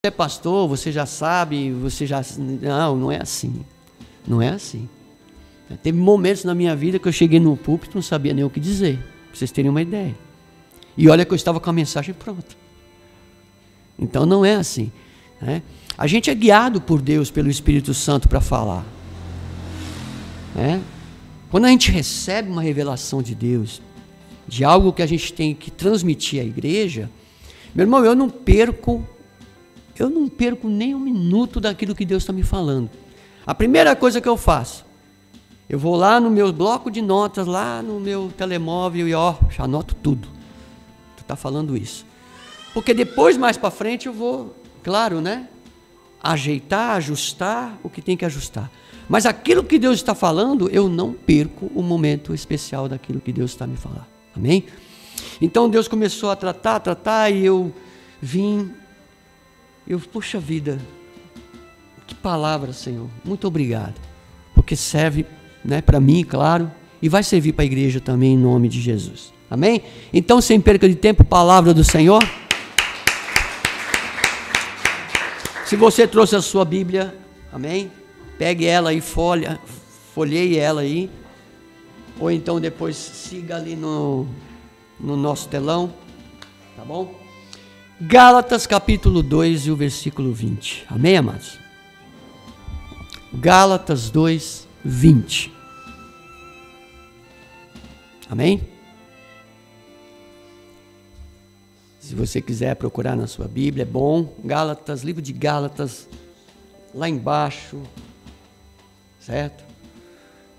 é pastor, você já sabe, você já... Não, não é assim. Não é assim. Teve momentos na minha vida que eu cheguei no púlpito e não sabia nem o que dizer, para vocês terem uma ideia. E olha que eu estava com a mensagem pronta. Então não é assim, né? A gente é guiado por Deus, pelo Espírito Santo para falar, né? Quando a gente recebe uma revelação de Deus, de algo que a gente tem que transmitir à igreja, meu irmão, eu não perco nem um minuto daquilo que Deus está me falando. A primeira coisa que eu faço, eu vou lá no meu bloco de notas, lá no meu telemóvel e já anoto tudo. Tu está falando isso. Porque depois, mais para frente, eu vou, claro, né? Ajeitar, ajustar o que tem que ajustar. Mas aquilo que Deus está falando, eu não perco o momento especial daquilo que Deus está me falando. Amém? Então Deus começou a tratar, e eu vim... Poxa vida, que palavra, Senhor, muito obrigado, porque serve, né, para mim, claro, e vai servir para a igreja também, em nome de Jesus, amém? Então, sem perca de tempo, palavra do Senhor. Se você trouxe a sua Bíblia, amém? Pegue ela aí, folheie ela aí, ou então depois siga ali no nosso telão, tá bom? Gálatas capítulo 2 e o versículo 20. Amém, amados? Gálatas 2, 20. Amém? Se você quiser procurar na sua Bíblia, é bom. Gálatas, livro de Gálatas, lá embaixo, certo?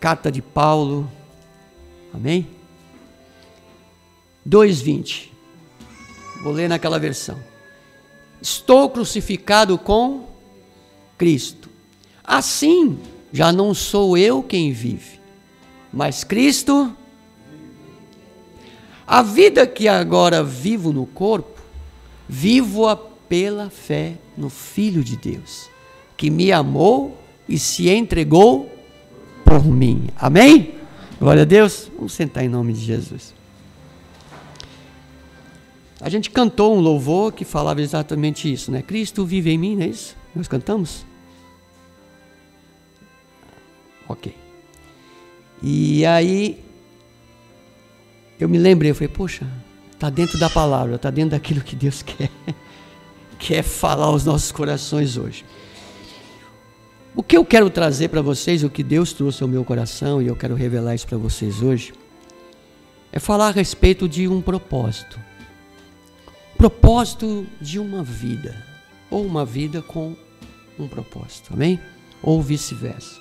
Carta de Paulo. Amém? 2:20. Vou ler naquela versão. Estou crucificado com Cristo. Assim, já não sou eu quem vive, mas Cristo. A vida que agora vivo no corpo, vivo-a pela fé no Filho de Deus, que me amou e se entregou por mim. Amém? Glória a Deus. Vamos sentar em nome de Jesus. A gente cantou um louvor que falava exatamente isso, né? Cristo vive em mim, não é isso? Nós cantamos? Ok. E aí, eu me lembrei, eu falei, poxa, está dentro da palavra, está dentro daquilo que Deus quer falar aos nossos corações hoje. O que eu quero trazer para vocês, o que Deus trouxe ao meu coração, e eu quero revelar isso para vocês hoje, é falar a respeito de um propósito. Propósito de uma vida, ou uma vida com um propósito, amém? Ou vice-versa.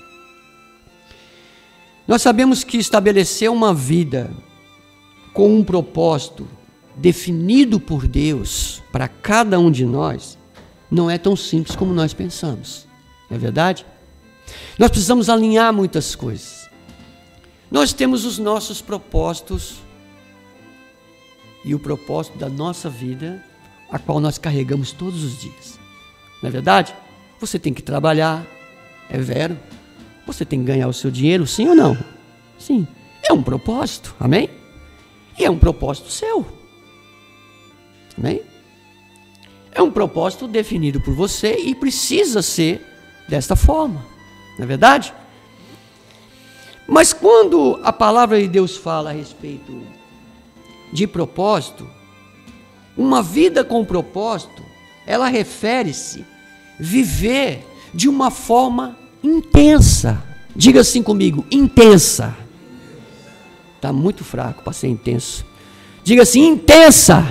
Nós sabemos que estabelecer uma vida com um propósito definido por Deus para cada um de nós não é tão simples como nós pensamos, não é verdade? Nós precisamos alinhar muitas coisas. Nós temos os nossos propósitos e o propósito da nossa vida, a qual nós carregamos todos os dias. Não é verdade? Você tem que trabalhar, é vero. Você tem que ganhar o seu dinheiro, sim ou não? Sim. É um propósito, amém? E é um propósito seu. Amém? É um propósito definido por você e precisa ser desta forma. Não é verdade? Mas quando a palavra de Deus fala a respeito de propósito, uma vida com propósito, ela refere-se viver de uma forma intensa. Diga assim comigo, intensa. Está muito fraco para ser intenso. Diga assim, intensa.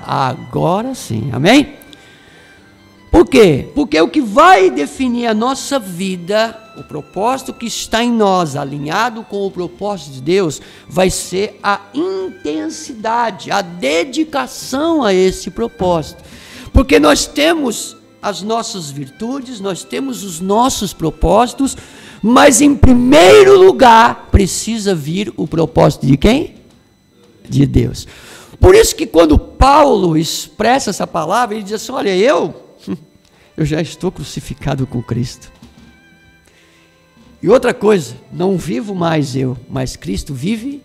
Agora sim, amém? Por quê? Porque o que vai definir a nossa vida, o propósito que está em nós, alinhado com o propósito de Deus, vai ser a intensidade, a dedicação a esse propósito. Porque nós temos as nossas virtudes, nós temos os nossos propósitos, mas em primeiro lugar precisa vir o propósito de quem? De Deus. Por isso que quando Paulo expressa essa palavra, ele diz assim, olha, eu já estou crucificado com Cristo. E outra coisa, não vivo mais eu, mas Cristo vive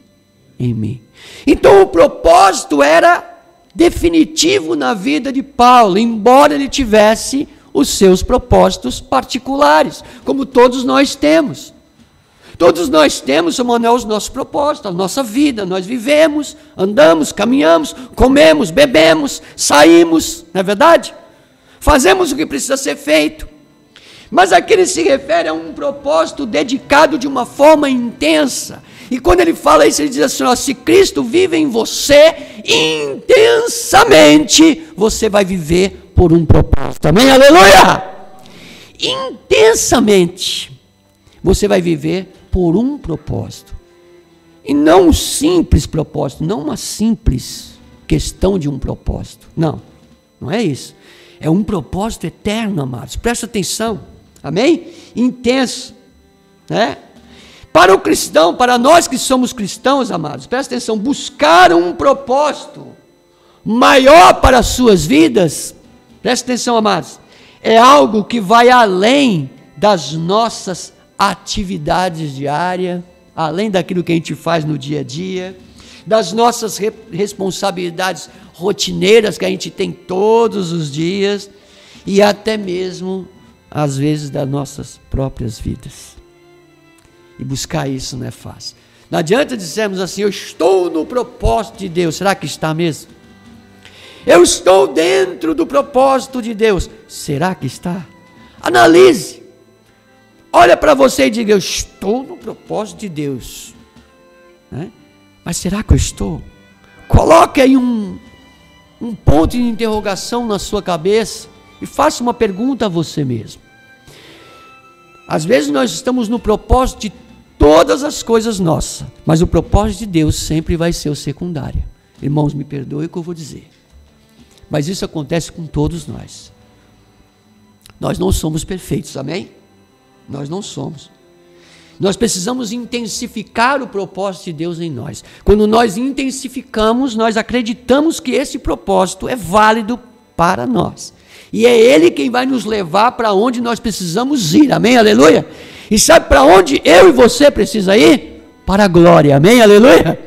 em mim. Então o propósito era definitivo na vida de Paulo, embora ele tivesse os seus propósitos particulares, como todos nós temos. Todos nós temos, Samuel, os nossos propósitos, a nossa vida. Nós vivemos, andamos, caminhamos, comemos, bebemos, saímos, não é verdade? Fazemos o que precisa ser feito. Mas aqui ele se refere a um propósito dedicado de uma forma intensa. E quando ele fala isso, ele diz assim, ó, se Cristo vive em você intensamente, você vai viver por um propósito. Amém? Aleluia! Intensamente, você vai viver por um propósito. E não um simples propósito, não uma simples questão de um propósito. Não, não é isso. É um propósito eterno, amados. Presta atenção. Amém? Intenso, né? Para o cristão, para nós que somos cristãos, amados, presta atenção, buscar um propósito maior para as suas vidas, presta atenção, amados, é algo que vai além das nossas atividades diárias, além daquilo que a gente faz no dia a dia, das nossas responsabilidades rotineiras que a gente tem todos os dias, e até mesmo, às vezes, das nossas próprias vidas. E buscar isso não é fácil. Não adianta dizermos assim, eu estou no propósito de Deus. Será que está mesmo? Eu estou dentro do propósito de Deus. Será que está? Analise. Olha para você e diga, eu estou no propósito de Deus. Né? Mas será que eu estou? Coloque aí um ponto de interrogação na sua cabeça e faça uma pergunta a você mesmo. Às vezes nós estamos no propósito de todas as coisas nossas, mas o propósito de Deus sempre vai ser o secundário. Irmãos, me perdoem o que eu vou dizer, mas isso acontece com todos nós. Nós não somos perfeitos, amém? Nós não somos. Nós precisamos intensificar o propósito de Deus em nós. Quando nós intensificamos, nós acreditamos que esse propósito é válido para nós. E é Ele quem vai nos levar para onde nós precisamos ir, amém, aleluia? E sabe para onde eu e você precisa ir? Para a glória, amém, aleluia?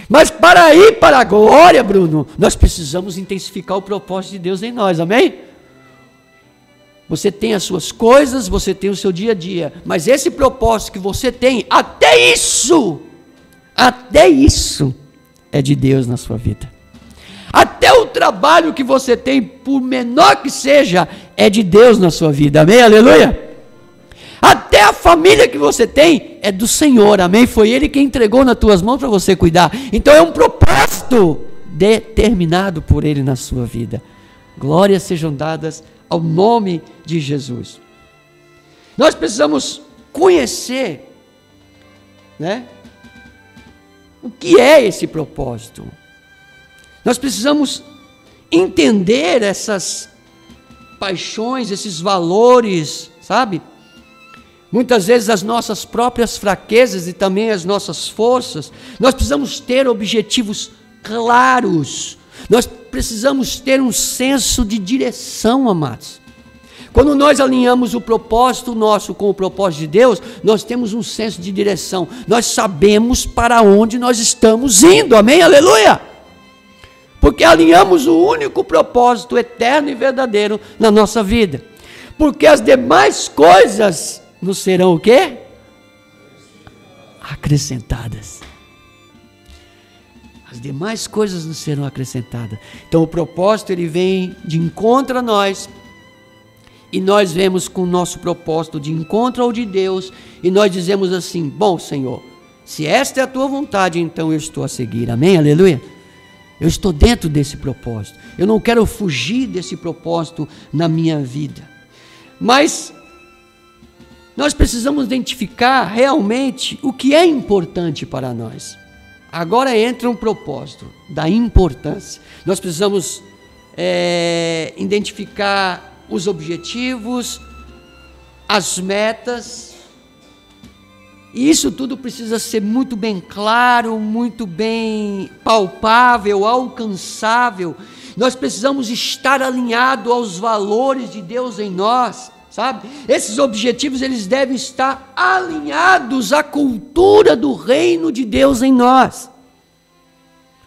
Mas para ir para a glória, Bruno, nós precisamos intensificar o propósito de Deus em nós, amém? Você tem as suas coisas, você tem o seu dia a dia, mas esse propósito que você tem, até isso é de Deus na sua vida. Até o trabalho que você tem, por menor que seja, é de Deus na sua vida, amém, aleluia? Até a família que você tem é do Senhor, amém? Foi Ele quem entregou nas tuas mãos para você cuidar. Então é um propósito determinado por Ele na sua vida. Glórias sejam dadas ao nome de Jesus. Nós precisamos conhecer, né, o que é esse propósito. Nós precisamos entender essas paixões, esses valores, sabe? Muitas vezes as nossas próprias fraquezas e também as nossas forças. Nós precisamos ter objetivos claros. Nós precisamos ter um senso de direção, amados. Quando nós alinhamos o propósito nosso com o propósito de Deus, nós temos um senso de direção. Nós sabemos para onde nós estamos indo, amém? Aleluia! Porque alinhamos o único propósito eterno e verdadeiro na nossa vida. Porque as demais coisas nos serão o quê? Acrescentadas. As demais coisas nos serão acrescentadas. Então o propósito ele vem de encontro a nós. E nós vemos com o nosso propósito de encontro ao de Deus. E nós dizemos assim, bom Senhor, se esta é a tua vontade, então eu estou a seguir. Amém? Aleluia? Eu estou dentro desse propósito. Eu não quero fugir desse propósito na minha vida. Mas nós precisamos identificar realmente o que é importante para nós. Agora entra um propósito da importância. Nós precisamos identificar os objetivos, as metas. E isso tudo precisa ser muito bem claro, muito bem palpável, alcançável. Nós precisamos estar alinhados aos valores de Deus em nós, sabe? Esses objetivos, eles devem estar alinhados à cultura do reino de Deus em nós.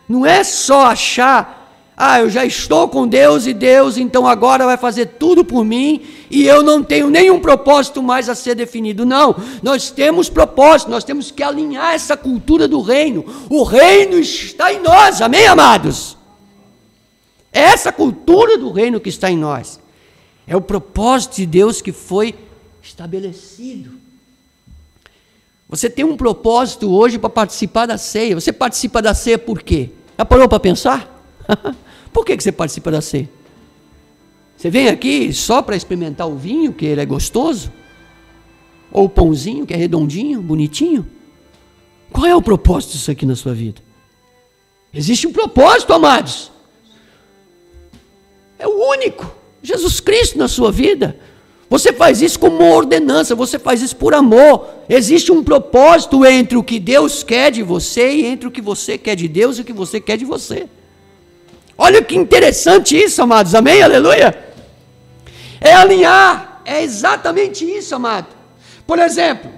Não é só achar Ah, eu já estou com Deus e Deus então agora vai fazer tudo por mim e eu não tenho nenhum propósito mais a ser definido. Não, nós temos propósito, nós temos que alinhar essa cultura do reino. O reino está em nós, amém, amados? É essa cultura do reino que está em nós. É o propósito de Deus que foi estabelecido. Você tem um propósito hoje para participar da ceia. Você participa da ceia por quê? Já parou para pensar? Por que você participa da ceia? Você vem aqui só para experimentar o vinho, que ele é gostoso? Ou o pãozinho, que é redondinho, bonitinho? Qual é o propósito disso aqui na sua vida? Existe um propósito, amados. É o único. Jesus Cristo na sua vida. Você faz isso como uma ordenança, você faz isso por amor. Existe um propósito entre o que Deus quer de você e entre o que você quer de Deus e o que você quer de você. Olha que interessante isso, amados, amém, aleluia? É alinhar, é exatamente isso, amado. Por exemplo,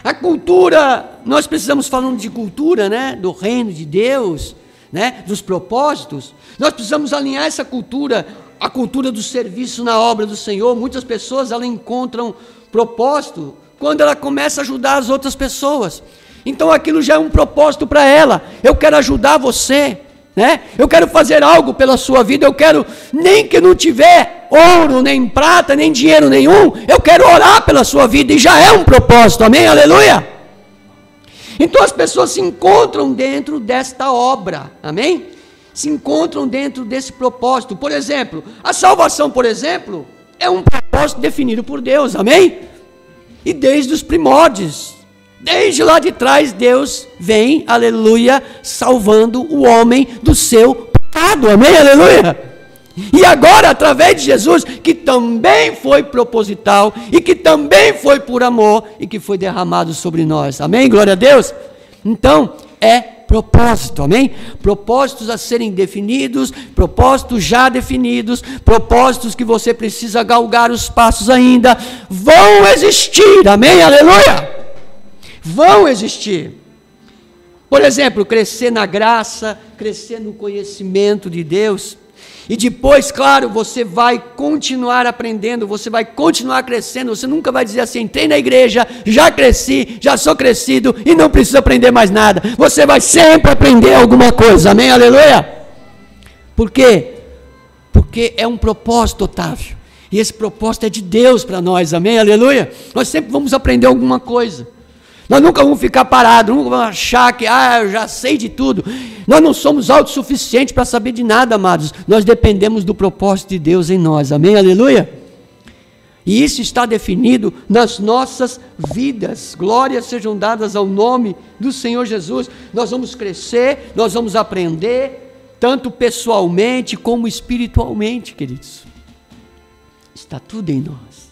a cultura, nós precisamos falando de cultura, né, do reino de Deus, né, dos propósitos, nós precisamos alinhar essa cultura, a cultura do serviço na obra do Senhor. Muitas pessoas, elas encontram propósito quando ela começa a ajudar as outras pessoas, então aquilo já é um propósito para ela. Eu quero ajudar você, né? Eu quero fazer algo pela sua vida, eu quero, nem que não tiver ouro, nem prata, nem dinheiro nenhum, eu quero orar pela sua vida, e já é um propósito, amém, aleluia? Então as pessoas se encontram dentro desta obra, amém? Se encontram dentro desse propósito. Por exemplo, a salvação, por exemplo, é um propósito definido por Deus, amém? E desde os primórdios, desde lá de trás, Deus vem, aleluia, salvando o homem do seu pecado, amém, aleluia? E agora, através de Jesus, que também foi proposital, e que também foi por amor, e que foi derramado sobre nós, amém, glória a Deus? Então, é propósito, amém? Propósitos a serem definidos, propósitos já definidos, propósitos que você precisa galgar os passos ainda, vão existir, amém, aleluia? Vão existir. Por exemplo, crescer na graça, crescer no conhecimento de Deus. E depois, claro, você vai continuar aprendendo, você vai continuar crescendo. Você nunca vai dizer assim: entrei na igreja, já cresci, já sou crescido e não preciso aprender mais nada. Você vai sempre aprender alguma coisa, amém, aleluia? Por quê? Porque é um propósito, Otávio. E esse propósito é de Deus para nós, amém, aleluia? Nós sempre vamos aprender alguma coisa. Nós nunca vamos ficar parados, nunca vamos achar que eu já sei de tudo. Nós não somos autossuficientes para saber de nada, amados. Nós dependemos do propósito de Deus em nós, amém, aleluia? E isso está definido nas nossas vidas. Glórias sejam dadas ao nome do Senhor Jesus. Nós vamos crescer, nós vamos aprender, tanto pessoalmente como espiritualmente, queridos. Está tudo em nós.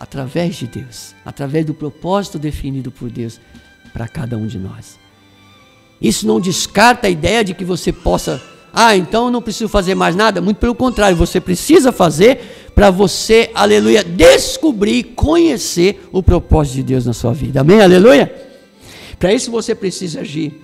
Através de Deus, através do propósito definido por Deus para cada um de nós. Isso não descarta a ideia de que você possa, então eu não preciso fazer mais nada. Muito pelo contrário, você precisa fazer para você, aleluia, descobrir, conhecer o propósito de Deus na sua vida, amém, aleluia? Para isso você precisa agir.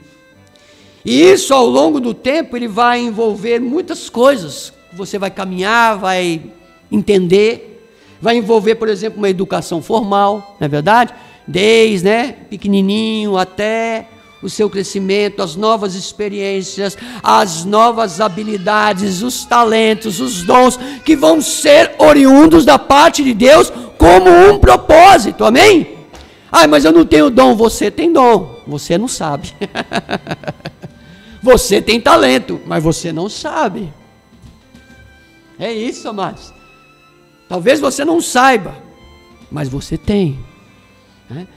E isso ao longo do tempo ele vai envolver muitas coisas. Você vai caminhar, vai entender. Vai envolver, por exemplo, uma educação formal, não é verdade? Desde, pequenininho até o seu crescimento, as novas experiências, as novas habilidades, os talentos, os dons que vão ser oriundos da parte de Deus como um propósito, amém? Mas eu não tenho dom. Você tem dom, você não sabe. Você tem talento, mas você não sabe. É isso, amados. Talvez você não saiba, mas você tem.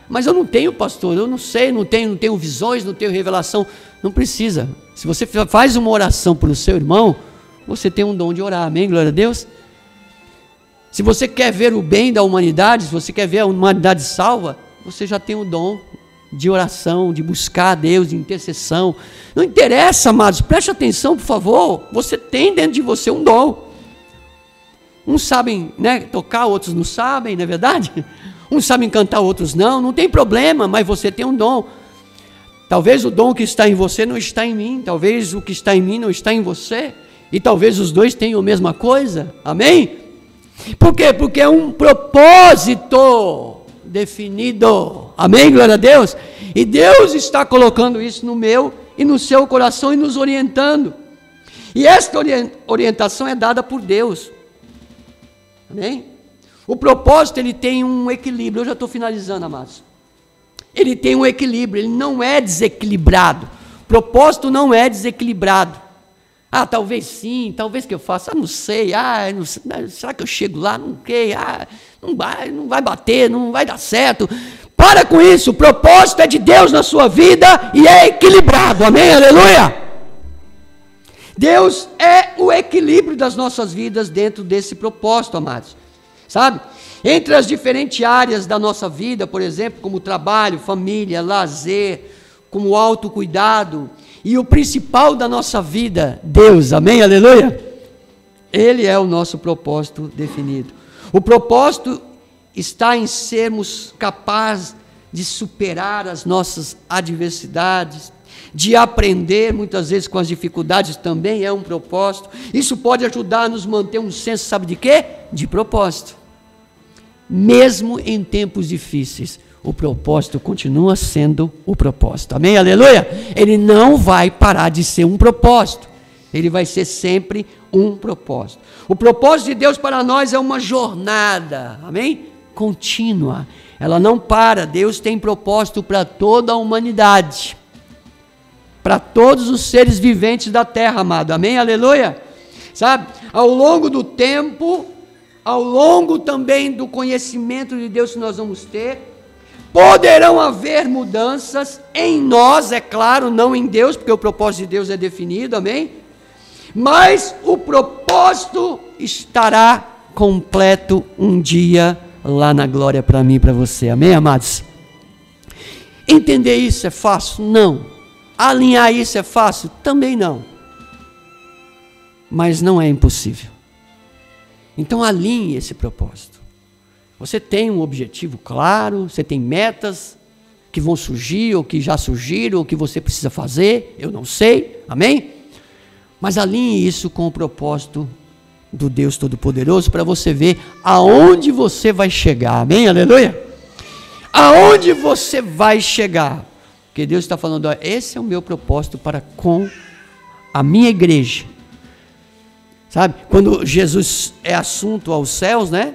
Mas eu não tenho, pastor, eu não sei, não tenho visões, não tenho revelação. Não precisa. Se você faz uma oração para o seu irmão, você tem um dom de orar, amém, glória a Deus? Se você quer ver o bem da humanidade, se você quer ver a humanidade salva, você já tem o dom de oração, de buscar a Deus, de intercessão. Não interessa, amados, preste atenção, por favor. Você tem dentro de você um dom. Uns sabem tocar, outros não sabem, não é verdade? Uns sabem cantar, outros não tem problema, mas você tem um dom. Talvez o dom que está em você não está em mim, talvez o que está em mim não está em você, e talvez os dois tenham a mesma coisa, amém? Por quê? Porque é um propósito definido, amém, glória a Deus? E Deus está colocando isso no meu e no seu coração e nos orientando, e esta orientação é dada por Deus, amém? O propósito, ele tem um equilíbrio, eu já estou finalizando, amados, ele tem um equilíbrio, ele não é desequilibrado, o propósito não é desequilibrado. Talvez sim, talvez que eu faça, não sei, não sei, será que eu chego lá, não sei, não vai bater, não vai dar certo. Para com isso, o propósito é de Deus na sua vida e é equilibrado, amém, aleluia. Deus é o equilíbrio das nossas vidas dentro desse propósito, amados, sabe? Entre as diferentes áreas da nossa vida, por exemplo, como trabalho, família, lazer, como autocuidado, e o principal da nossa vida, Deus, amém, aleluia? Ele é o nosso propósito definido. O propósito está em sermos capazes de superar as nossas adversidades, de aprender muitas vezes com as dificuldades, também é um propósito. Isso pode ajudar a nos manter um senso, sabe de quê? De propósito. Mesmo em tempos difíceis, o propósito continua sendo o propósito, amém, aleluia? Ele não vai parar de ser um propósito, ele vai ser sempre um propósito. O propósito de Deus para nós é uma jornada, amém? Contínua, ela não para. Deus tem propósito para toda a humanidade, para todos os seres viventes da terra, amado, amém, aleluia? Sabe, ao longo do tempo, ao longo também do conhecimento de Deus que nós vamos ter, poderão haver mudanças em nós, é claro, não em Deus, porque o propósito de Deus é definido, amém? Mas o propósito estará completo um dia lá na glória para mim e para você, amém, amados? Entender isso é fácil? Não. Alinhar isso é fácil? Também não. Mas não é impossível. Então alinhe esse propósito. Você tem um objetivo claro, você tem metas que vão surgir, ou que já surgiram, ou que você precisa fazer, eu não sei, amém? Mas alinhe isso com o propósito do Deus Todo-Poderoso, para você ver aonde você vai chegar, amém, aleluia? Aonde você vai chegar, porque Deus está falando, esse é o meu propósito para com a minha igreja, sabe? Quando Jesus é assunto aos céus, né?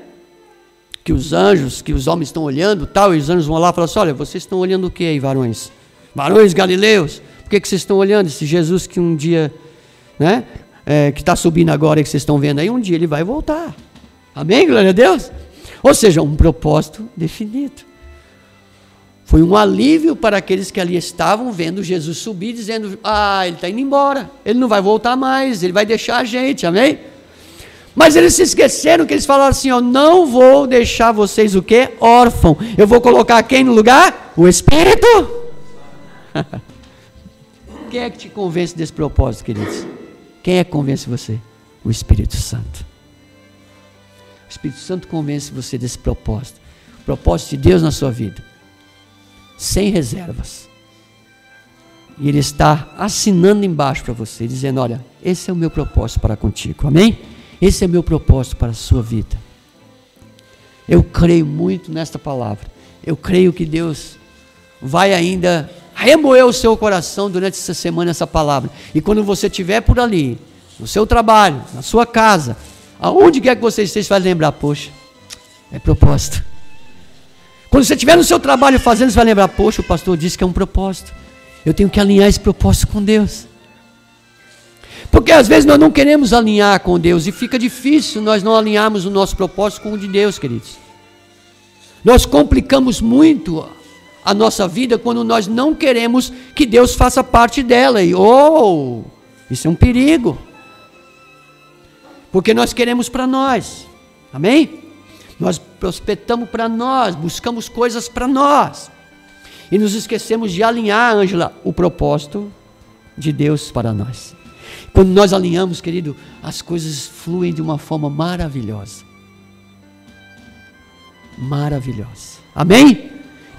Que os anjos, que os homens estão olhando, tal, e os anjos vão lá e falam assim, olha, vocês estão olhando o que aí, varões? Varões galileus, por que vocês estão olhando? Esse Jesus que um dia, né, que está subindo agora, que vocês estão vendo aí, um dia ele vai voltar, amém, glória a Deus? Ou seja, um propósito definido. Foi um alívio para aqueles que ali estavam vendo Jesus subir, dizendo, ele está indo embora, ele não vai voltar mais, ele vai deixar a gente, amém? Mas eles se esqueceram que eles falaram assim, não vou deixar vocês o quê? Órfão. Eu vou colocar quem no lugar? O Espírito. Quem é que te convence desse propósito, queridos? Quem é que convence você? O Espírito Santo. O Espírito Santo convence você desse propósito. O propósito de Deus na sua vida. Sem reservas. E Ele está assinando embaixo para você, dizendo, olha, esse é o meu propósito para contigo, amém? Esse é meu propósito para a sua vida. Eu creio muito nesta palavra. Eu creio que Deus vai ainda remoer o seu coração durante essa semana, essa palavra. E quando você estiver por ali, no seu trabalho, na sua casa, aonde quer que você esteja, vai lembrar, poxa, é propósito. Quando você estiver no seu trabalho fazendo, você vai lembrar, poxa, o pastor disse que é um propósito. Eu tenho que alinhar esse propósito com Deus. Porque às vezes nós não queremos alinhar com Deus e fica difícil nós não alinharmos o nosso propósito com o de Deus, queridos. Nós complicamos muito a nossa vida quando nós não queremos que Deus faça parte dela. E isso é um perigo. Porque nós queremos para nós. Amém? Nós prospectamos para nós, buscamos coisas para nós. E nos esquecemos de alinhar, Ângela, o propósito de Deus para nós. Quando nós alinhamos, querido, as coisas fluem de uma forma maravilhosa. Maravilhosa. Amém?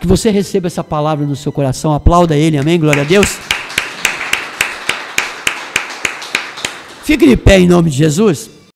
Que você receba essa palavra no seu coração. Aplauda ele, amém? Glória a Deus. Fique de pé em nome de Jesus.